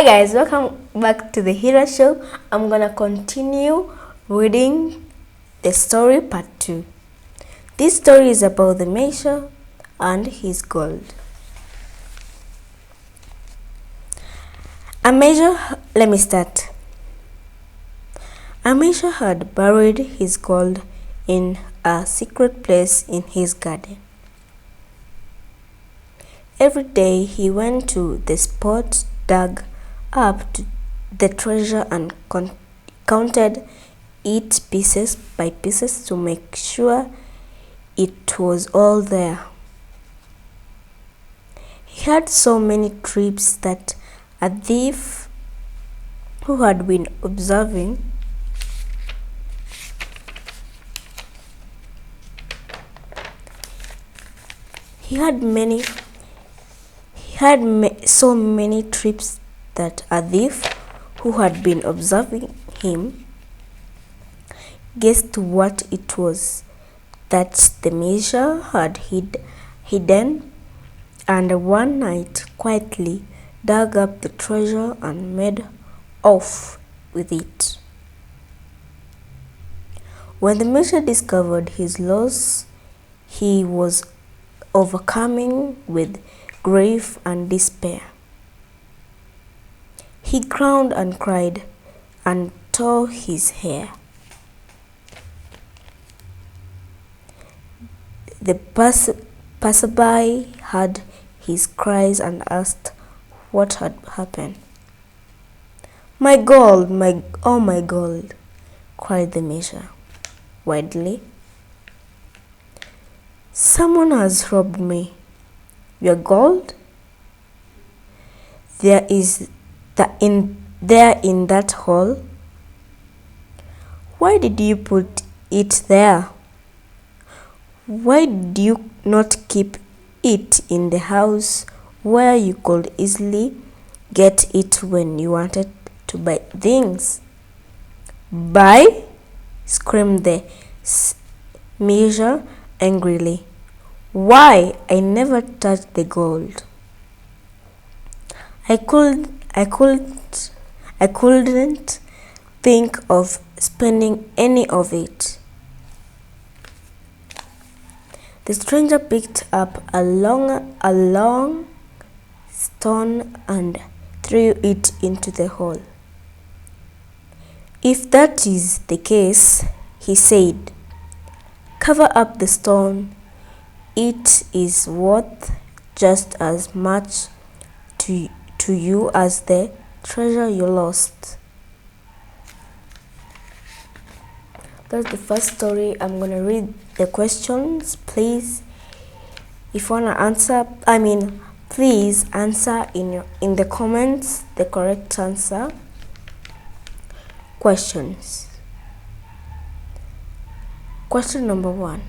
guys, welcome back to the Hero Show. I'm gonna continue reading the story part 2. This story is about the measure and his gold. Let me start. A measure had buried his gold in a secret place in his garden. Every day he went to the spot, dug up the treasure and counted it pieces by pieces to make sure it was all there. He had so many trips that a thief who had been observing so many trips that a thief who had been observing him guessed what it was that the measure had hidden, and one night quietly dug up the treasure and made off with it. When the measure discovered his loss, he was overcoming with grief and despair. He groaned and cried and tore his hair. The passerby heard his cries and asked what had happened. "My gold, my gold," cried the measure wildly. "Someone has robbed me." "Your gold?" There in that hole." "Why did you put it there? Why did you not keep it in the house where you could easily get it when you wanted to buy things?" "Buy?" screamed the measure angrily. "Why? I never touched the gold. I couldn't think of spending any of it." The stranger picked up a long stone and threw it into the hole. "If that is the case," he said, "cover up the stone. It is worth just as much to you as the treasure you lost." That's the first story. I'm gonna read the questions. Please, if you wanna answer, please answer in the comments the correct answer. Questions. Question number 1.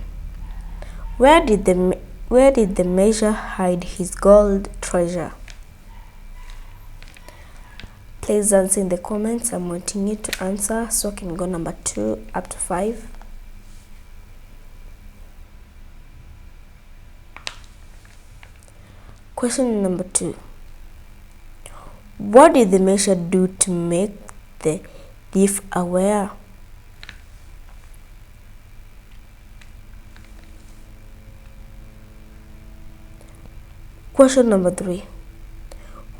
Where did the measure hide his gold treasure? Please answer in the comments. I'm wanting you to answer so I can go number 2 up to 5. Question number 2. What did the measure do to make the thief aware? Question number 3.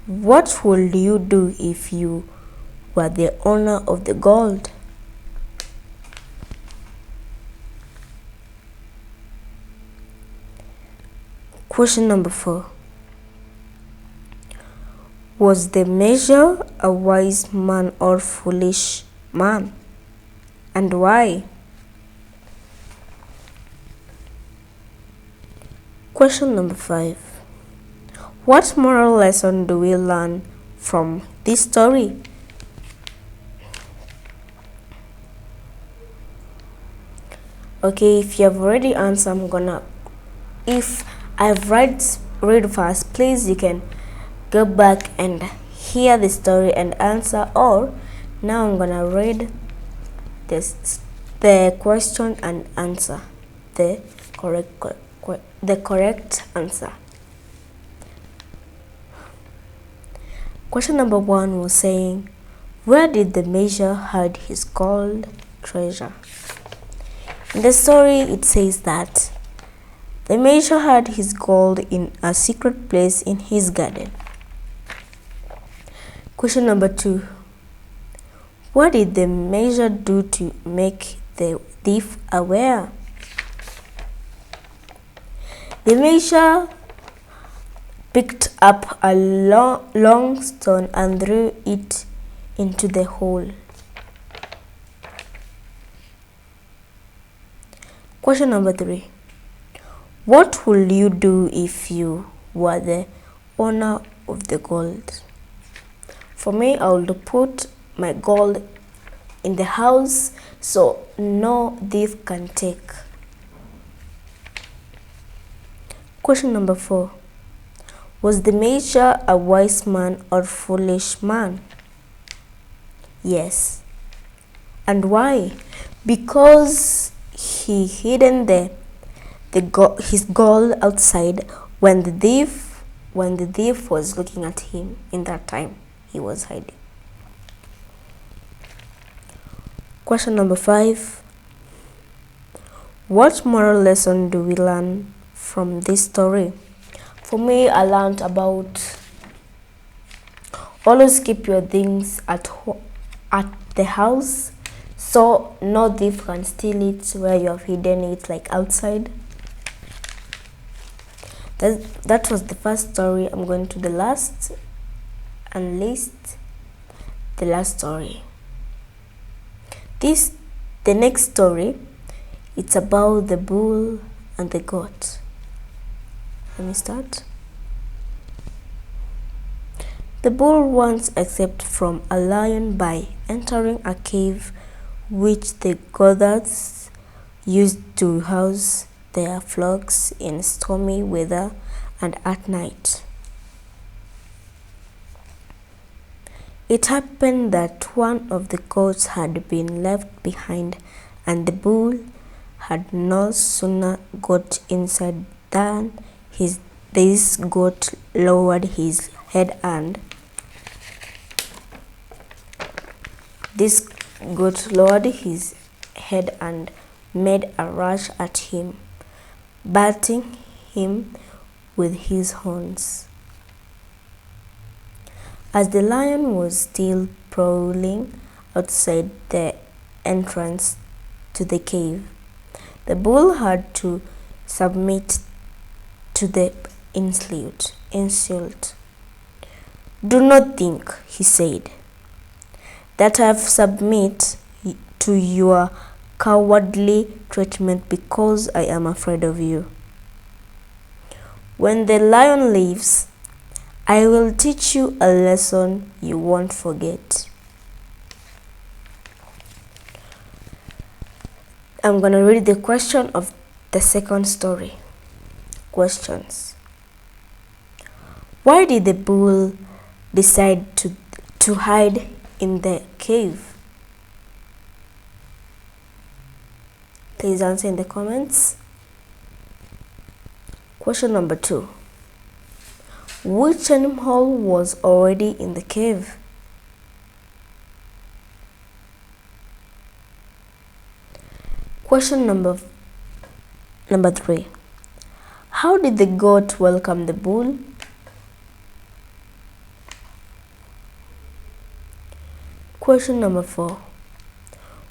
What would you do if you were the owner of the gold? Question number 4. Was the measure a wise man or foolish man, and why? Question number 5. What moral lesson do we learn from this story? Okay, if you have already answered, if I've read fast, please you can go back and hear the story and answer, or now I'm gonna read the question and answer the correct answer. Question number 1 was saying, where did the Magi hide his gold treasure? In the story, it says that the Magi had his gold in a secret place in his garden. Question number 2. What did the Magi do to make the thief aware? The Magi picked up a long stone and threw it into the hole. Question number 3. What would you do if you were the owner of the gold? For me, I would put my gold in the house so no thief can take. Question number 4. Was the Magi a wise man or foolish man? Yes. And why? Because he hidden his gold outside when the thief was looking at him. In that time, he was hiding. Question number 5. What moral lesson do we learn from this story? For me, I learned about always keep your things at the house so no thief can steal it where you have hidden it, like outside. That was the first story. I'm going to the last and least, the last story. The next story, it's about the bull and the goat. Let me start. The bull once escaped from a lion by entering a cave which the goats used to house their flocks in stormy weather and at night. It happened that one of the goats had been left behind, and the bull had no sooner got inside than this goat lowered his head and made a rush at him, batting him with his horns. As the lion was still prowling outside the entrance to the cave, the bull had to submit to the insult. "Do not think," he said, "that I have submit to your cowardly treatment because I am afraid of you. When the lion leaves, I will teach you a lesson you won't forget." I'm going to read the question of the second story. Questions. Why did the bull decide to hide in the cave? Please answer in the comments. Question number 2. Which animal was already in the cave? Question number 3. How did the goat welcome the bull? Question number 4.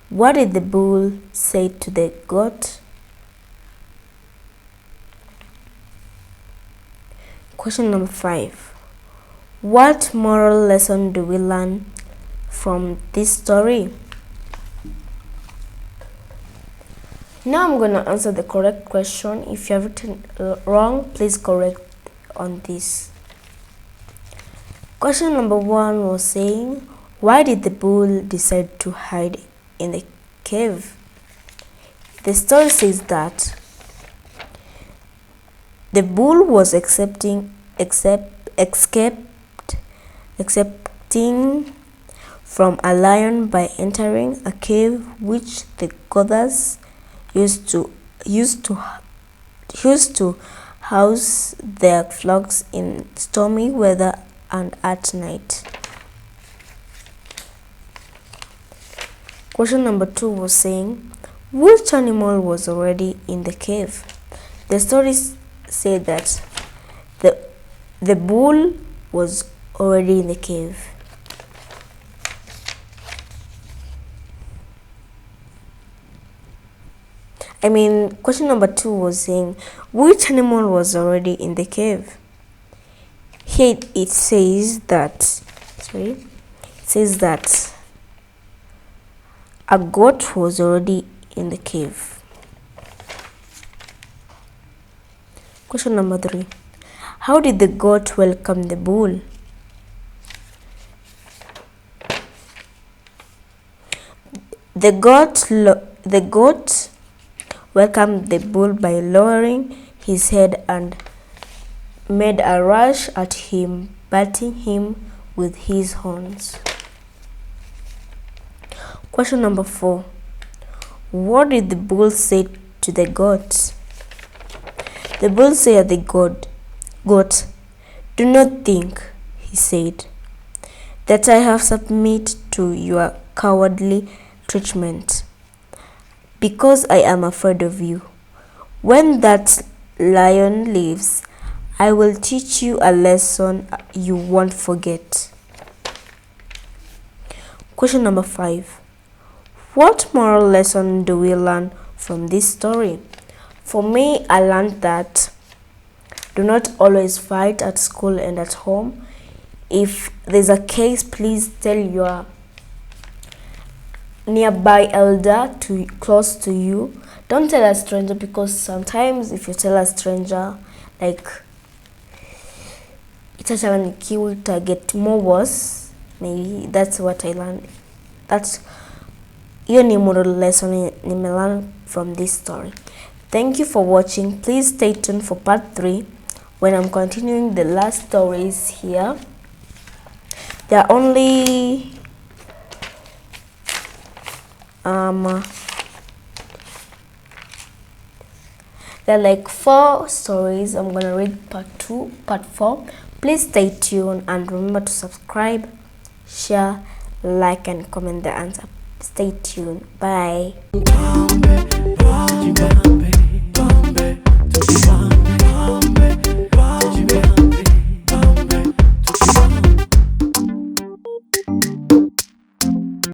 What did the bull say to the goat? Question number 5. What moral lesson do we learn from this story? Now I'm going to answer the correct question. If you have written wrong, please correct on this. Question number 1 was saying, why did the bull decide to hide in the cave? The story says that the bull was accepting from a lion by entering a cave which the gothers used to house their flocks in stormy weather and at night. Question number 2 was saying, which animal was already in the cave? The story said that the bull was already in the cave. Question number 2 was saying, which animal was already in the cave? Here it says that, a goat was already in the cave. Question number 3. How did the goat welcome the bull? The goat welcomed the bull by lowering his head and made a rush at him, batting him with his horns. Question number 4. What did the bull say to the goat? The bull said to the goat, do not think, he said, that I have submitted to your cowardly treatment, because I am afraid of you. When that lion leaves, I will teach you a lesson you won't forget. Question number 5. What moral lesson do we learn from this story? For me, I learned that do not always fight at school and at home. If there's a case, please tell your nearby elder close to you. Don't tell a stranger, because sometimes if you tell a stranger, like, itachanganyikiwa, get more worse. Maybe that's what I learned. That's hiyo ni moral lesson nimelearn from this story. Thank you for watching. Please stay tuned for part 3 when I'm continuing the last stories here. There are only there are like 4 stories. I'm gonna read part 2, part 4. Please stay tuned and remember to subscribe, share, like, and comment the answer. Stay tuned. Bye.